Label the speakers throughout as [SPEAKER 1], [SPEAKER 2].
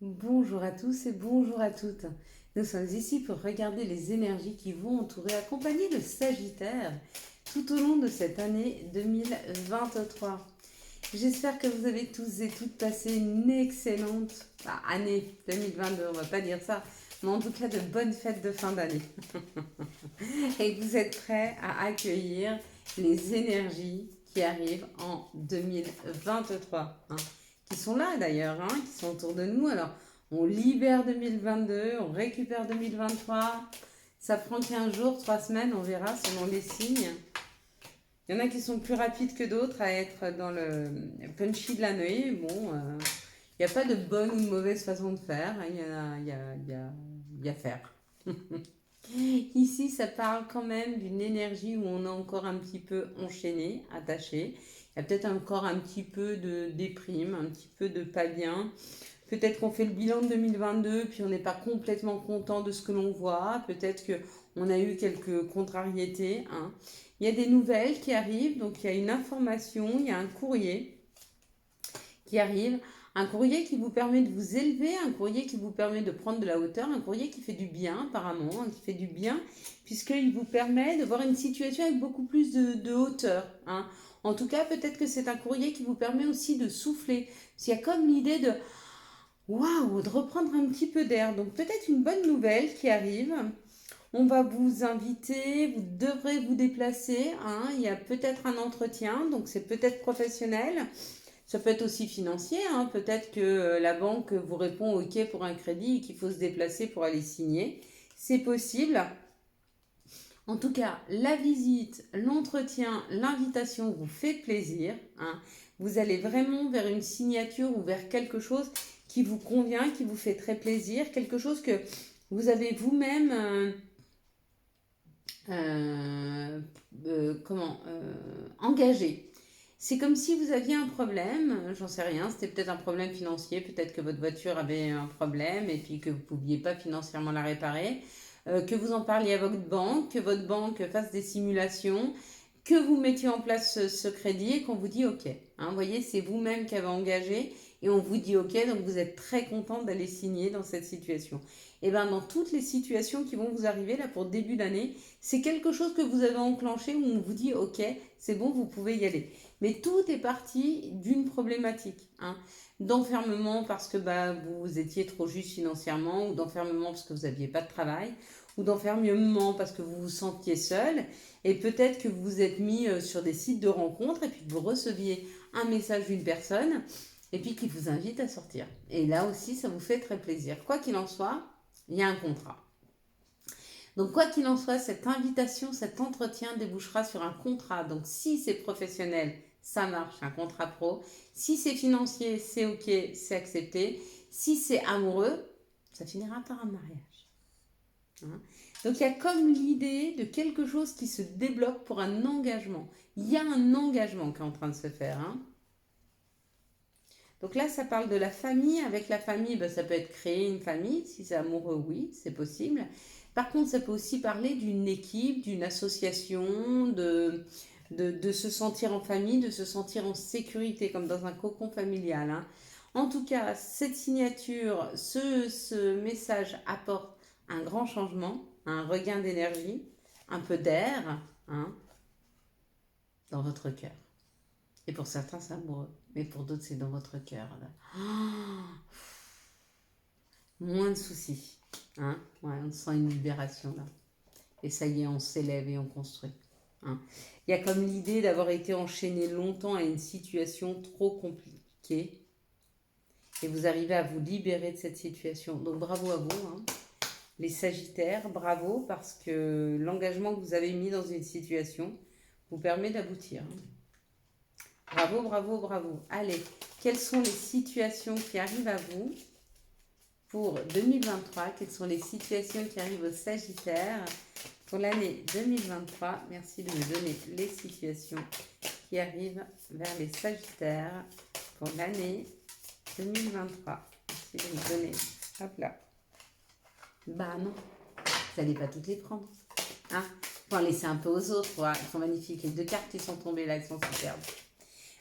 [SPEAKER 1] Bonjour à tous et bonjour à toutes. Nous sommes ici pour regarder les énergies qui vont entourer, accompagner le Sagittaire tout au long de cette année 2023. J'espère que vous avez tous et toutes passé une excellente année 2022, on va pas dire ça, mais en tout cas de bonnes fêtes de fin d'année. Et que vous êtes prêts à accueillir les énergies qui arrivent en 2023, hein, qui sont là d'ailleurs, hein, qui sont autour de nous. Alors, on libère 2022, on récupère 2023. Ça prend 15 jours, 3 semaines, on verra selon les signes. Il y en a qui sont plus rapides que d'autres à être dans le punchy de l'année. Bon, il n'y a pas de bonne ou de mauvaise façon de faire. Il y a faire. Ici, ça parle quand même d'une énergie où on est encore un petit peu enchaîné, attaché. Il y a peut-être encore un petit peu de déprime, un petit peu de pas bien. Peut-être qu'on fait le bilan de 2022, puis on n'est pas complètement content de ce que l'on voit. Peut-être qu'on a eu quelques contrariétés, hein. Il y a des nouvelles qui arrivent, donc il y a une information, il y a un courrier qui arrive, un courrier qui vous permet de vous élever, un courrier qui vous permet de prendre de la hauteur, un courrier qui fait du bien apparemment, hein, qui fait du bien, puisqu'il vous permet de voir une situation avec beaucoup plus de hauteur, hein. En tout cas, peut-être que c'est un courrier qui vous permet aussi de souffler. Il y a comme l'idée de waouh, de reprendre un petit peu d'air. Donc peut-être une bonne nouvelle qui arrive. On va vous inviter, vous devrez vous déplacer, hein. Il y a peut-être un entretien, donc c'est peut-être professionnel. Ça peut être aussi financier, hein. Peut-être que la banque vous répond OK pour un crédit et qu'il faut se déplacer pour aller signer. C'est possible. En tout cas, la visite, l'entretien, l'invitation vous fait plaisir, hein. Vous allez vraiment vers une signature ou vers quelque chose qui vous convient, qui vous fait très plaisir, quelque chose que vous avez vous-même euh, engagé. C'est comme si vous aviez un problème, j'en sais rien, c'était peut-être un problème financier, peut-être que votre voiture avait un problème et puis que vous ne pouviez pas financièrement la réparer, que vous en parliez à votre banque, que votre banque fasse des simulations, que vous mettiez en place ce crédit et qu'on vous dit OK. Hein, vous voyez, c'est vous-même qui avez engagé et on vous dit OK, donc vous êtes très content d'aller signer dans cette situation. Et bien dans toutes les situations qui vont vous arriver là pour début d'année, c'est quelque chose que vous avez enclenché où on vous dit OK, c'est bon, vous pouvez y aller. Mais tout est parti d'une problématique, hein, d'enfermement parce que vous étiez trop juste financièrement, ou d'enfermement parce que vous n'aviez pas de travail, ou d'enfermement parce que vous vous sentiez seul, et peut-être que vous vous êtes mis sur des sites de rencontres, et puis que vous receviez un message d'une personne, et puis qui vous invite à sortir. Et là aussi, ça vous fait très plaisir. Quoi qu'il en soit, il y a un contrat. Donc quoi qu'il en soit, cette invitation, cet entretien débouchera sur un contrat. Donc si c'est professionnel, ça marche, un contrat pro. Si c'est financier, c'est OK, c'est accepté. Si c'est amoureux, ça finira par un mariage, hein. Donc il y a comme l'idée de quelque chose qui se débloque pour un engagement. Il y a un engagement qui est en train de se faire, hein. Donc là, ça parle de la famille. Avec la famille, ça peut être créer une famille. Si c'est amoureux, oui, c'est possible. Par contre, ça peut aussi parler d'une équipe, d'une association, de se sentir en famille, de se sentir en sécurité, comme dans un cocon familial, hein. En tout cas, cette signature, ce message apporte un grand changement, un regain d'énergie, un peu d'air, hein, dans votre cœur. Et pour certains, c'est amoureux. Mais pour d'autres, c'est dans votre cœur, là. Moins de soucis, hein. Ouais, on sent une libération, là. Et ça y est, on s'élève et on construit, hein. Il y a comme l'idée d'avoir été enchaîné longtemps à une situation trop compliquée. Et vous arrivez à vous libérer de cette situation. Donc bravo à vous, hein. Les Sagittaires, bravo, parce que l'engagement que vous avez mis dans une situation vous permet d'aboutir, hein. Bravo, bravo, bravo. Allez, quelles sont les situations qui arrivent à vous pour 2023? Quelles sont les situations qui arrivent aux Sagittaires pour l'année 2023? Merci de me donner les situations qui arrivent vers les Sagittaires pour l'année 2023. Merci de me donner. Hop là. Bah non, vous n'allez pas toutes les prendre, hein. Faut en laisser un peu aux autres. Voilà. Elles sont magnifiques. Les deux cartes qui sont tombées là, elles sont superbes.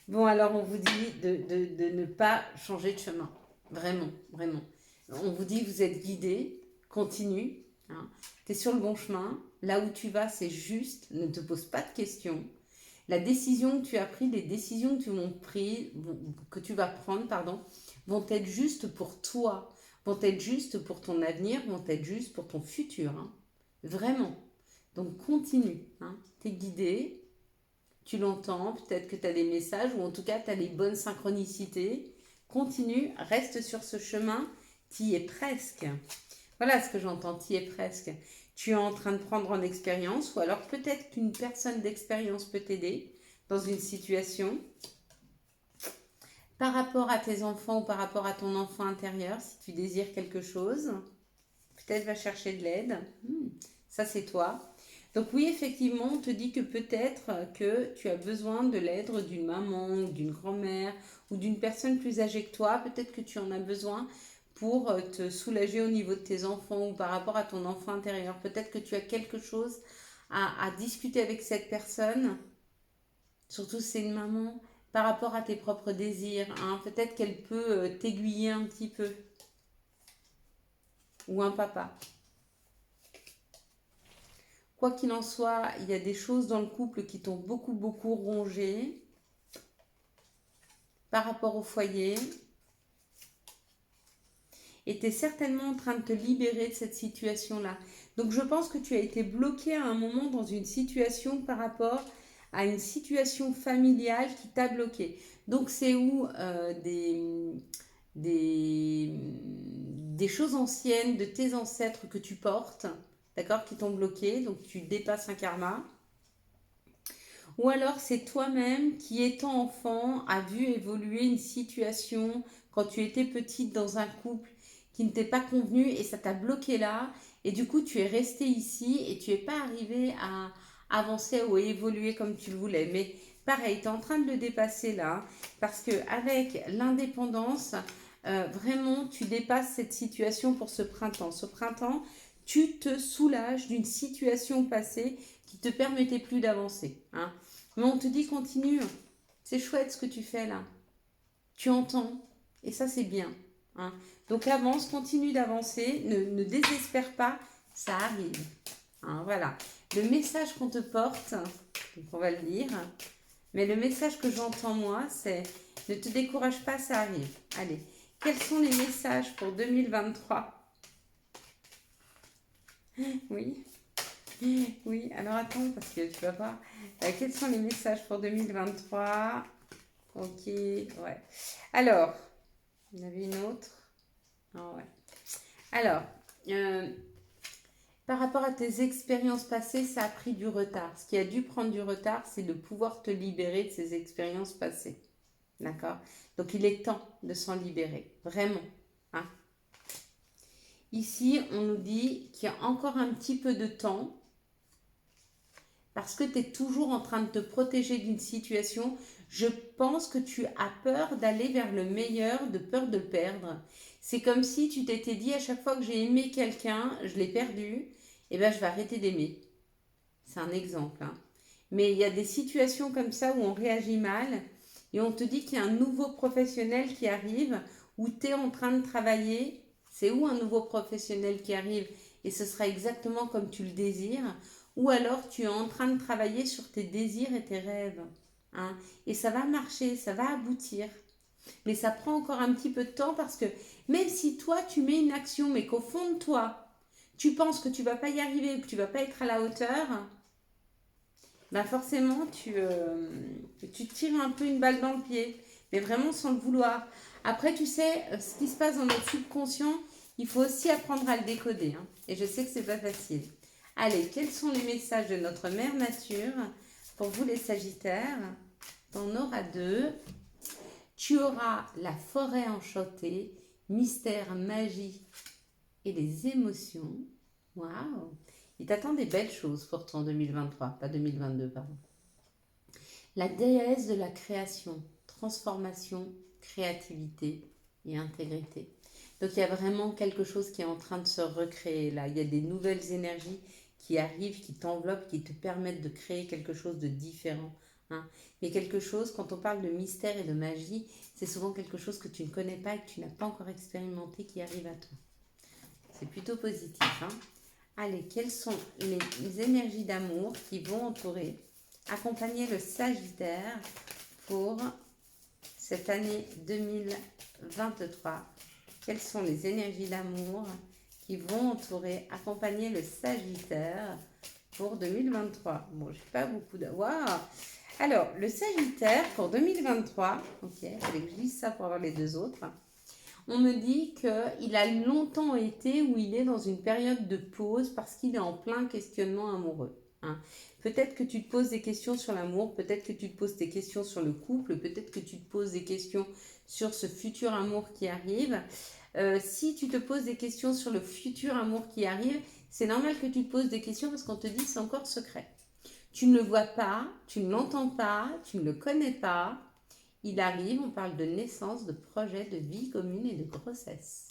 [SPEAKER 1] Bon, alors on vous dit de ne pas changer de chemin. Vraiment, vraiment. On vous dit que vous êtes guidé, continue, hein. Tu es sur le bon chemin. Là où tu vas, c'est juste, ne te pose pas de questions. La décision que tu as prise, les décisions que tu vas prendre, pardon, vont être justes pour toi, vont être justes pour ton avenir, vont être justes pour ton futur, hein. Vraiment. Donc continue, hein. Tu es guidé, tu l'entends, peut-être que tu as des messages ou en tout cas tu as les bonnes synchronicités. Continue, reste sur ce chemin, tu y es presque. Voilà ce que j'entends, tu y es presque. Tu es en train de prendre en expérience ou alors peut-être qu'une personne d'expérience peut t'aider dans une situation par rapport à tes enfants ou par rapport à ton enfant intérieur, si tu désires quelque chose. Peut-être va chercher de l'aide. Ça, c'est toi. Donc oui, effectivement, on te dit que peut-être que tu as besoin de l'aide d'une maman, ou d'une grand-mère ou d'une personne plus âgée que toi. Peut-être que tu en as besoin pour te soulager au niveau de tes enfants ou par rapport à ton enfant intérieur. Peut-être que tu as quelque chose à discuter avec cette personne, surtout si c'est une maman, par rapport à tes propres désirs, hein. Peut-être qu'elle peut t'aiguiller un petit peu. Ou un papa. Quoi qu'il en soit, il y a des choses dans le couple qui t'ont beaucoup, beaucoup rongé par rapport au foyer. Et tu es certainement en train de te libérer de cette situation-là. Donc je pense que tu as été bloqué à un moment dans une situation par rapport à une situation familiale qui t'a bloqué. Donc c'est où des choses anciennes de tes ancêtres que tu portes, d'accord, qui t'ont bloqué, donc tu dépasses un karma. Ou alors c'est toi-même qui, étant enfant, a vu évoluer une situation quand tu étais petite dans un couple qui ne t'est pas convenu et ça t'a bloqué là. Et du coup, tu es resté ici et tu n'es pas arrivé à avancer ou à évoluer comme tu le voulais. Mais pareil, tu es en train de le dépasser là parce que avec l'indépendance, vraiment, tu dépasses cette situation pour ce printemps. Ce printemps, tu te soulages d'une situation passée qui ne te permettait plus d'avancer, hein. Mais on te dit continue. C'est chouette ce que tu fais là. Tu entends. Et ça, c'est bien, hein. Donc avance, continue d'avancer. Ne désespère pas. Ça arrive, hein, voilà. Le message qu'on te porte, donc on va le lire. Mais le message que j'entends moi, c'est ne te décourage pas, ça arrive. Allez, quels sont les messages pour 2023? Oui. Oui, alors attends, parce que tu vas voir. Quels sont les messages pour 2023? Ok, ouais. Alors, il y en avait une autre. Ah ouais. Alors, euh, par rapport à tes expériences passées, ça a pris du retard. Ce qui a dû prendre du retard, c'est de pouvoir te libérer de ces expériences passées. D'accord? Donc, il est temps de s'en libérer. Vraiment, hein. Ici, on nous dit qu'il y a encore un petit peu de temps parce que tu es toujours en train de te protéger d'une situation. Je pense que tu as peur d'aller vers le meilleur, de peur de le perdre. C'est comme si tu t'étais dit à chaque fois que j'ai aimé quelqu'un, je l'ai perdu, et ben je vais arrêter d'aimer. C'est un exemple, hein. Mais il y a des situations comme ça où on réagit mal et on te dit qu'il y a un nouveau professionnel qui arrive, où tu es en train de travailler. C'est où un nouveau professionnel qui arrive et ce sera exactement comme tu le désires. Ou alors tu es en train de travailler sur tes désirs et tes rêves, hein. Et ça va marcher, ça va aboutir. Mais ça prend encore un petit peu de temps parce que même si toi tu mets une action mais qu'au fond de toi tu penses que tu vas pas y arriver, que tu vas pas être à la hauteur, ben forcément tu te tires un peu une balle dans le pied, mais vraiment sans le vouloir. Après, tu sais, ce qui se passe dans notre subconscient, il faut aussi apprendre à le décoder, hein. Et je sais que c'est pas facile. Allez, quels sont les messages de notre mère nature pour vous les Sagittaires? T'en auras deux. Tu auras la forêt enchantée, mystère, magie et les émotions. Waouh! Il t'attend des belles choses pour ton 2023, pas 2022, pardon. La déesse de la création, transformation, créativité et intégrité. Donc il y a vraiment quelque chose qui est en train de se recréer là. Il y a des nouvelles énergies qui arrivent, qui t'enveloppent, qui te permettent de créer quelque chose de différent hein. Mais quelque chose, quand on parle de mystère et de magie, c'est souvent quelque chose que tu ne connais pas et que tu n'as pas encore expérimenté qui arrive à toi. C'est plutôt positif, hein. Allez, quelles sont les énergies d'amour qui vont entourer, accompagner le Sagittaire pour cette année 2023? Quelles sont les énergies d'amour qui vont entourer, accompagner le Sagittaire pour 2023? Bon, j'ai pas beaucoup d'avoir. Alors, le Sagittaire pour 2023, ok, il fallait que je lise ça pour avoir les deux autres. On me dit qu'il a longtemps été ou il est dans une période de pause parce qu'il est en plein questionnement amoureux, hein. Peut-être que tu te poses des questions sur l'amour, peut-être que tu te poses des questions sur le couple, peut-être que tu te poses des questions sur ce futur amour qui arrive. Si tu te poses des questions sur le futur amour qui arrive, c'est normal que tu te poses des questions parce qu'on te dit c'est encore secret. Tu ne le vois pas, tu ne l'entends pas, tu ne le connais pas. Il arrive, on parle de naissance, de projet, de vie commune et de grossesse.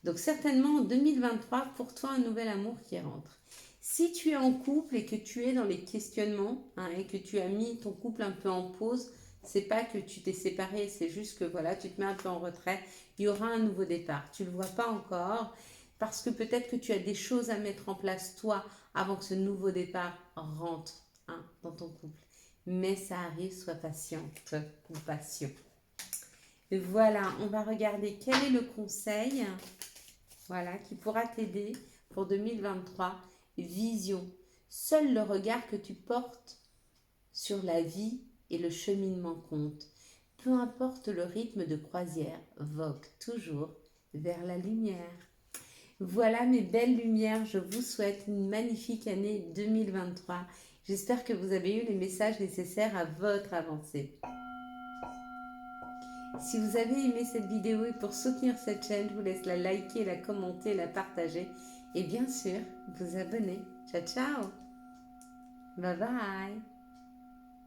[SPEAKER 1] Donc certainement en 2023, pour toi, un nouvel amour qui rentre. Si tu es en couple et que tu es dans les questionnements, hein, et que tu as mis ton couple un peu en pause, c'est pas que tu t'es séparé, c'est juste que voilà, tu te mets un peu en retrait. Il y aura un nouveau départ. Tu le vois pas encore parce que peut-être que tu as des choses à mettre en place toi avant que ce nouveau départ rentre, hein, dans ton couple. Mais ça arrive, sois patiente ou patient. Et voilà, on va regarder quel est le conseil, voilà, qui pourra t'aider pour 2023. Vision. Seul le regard que tu portes sur la vie et le cheminement compte. Peu importe le rythme de croisière, vogue toujours vers la lumière. Voilà mes belles lumières, je vous souhaite une magnifique année 2023. J'espère que vous avez eu les messages nécessaires à votre avancée. Si vous avez aimé cette vidéo et pour soutenir cette chaîne, je vous laisse la liker, la commenter, la partager et bien sûr vous abonner. Ciao ciao. Bye bye.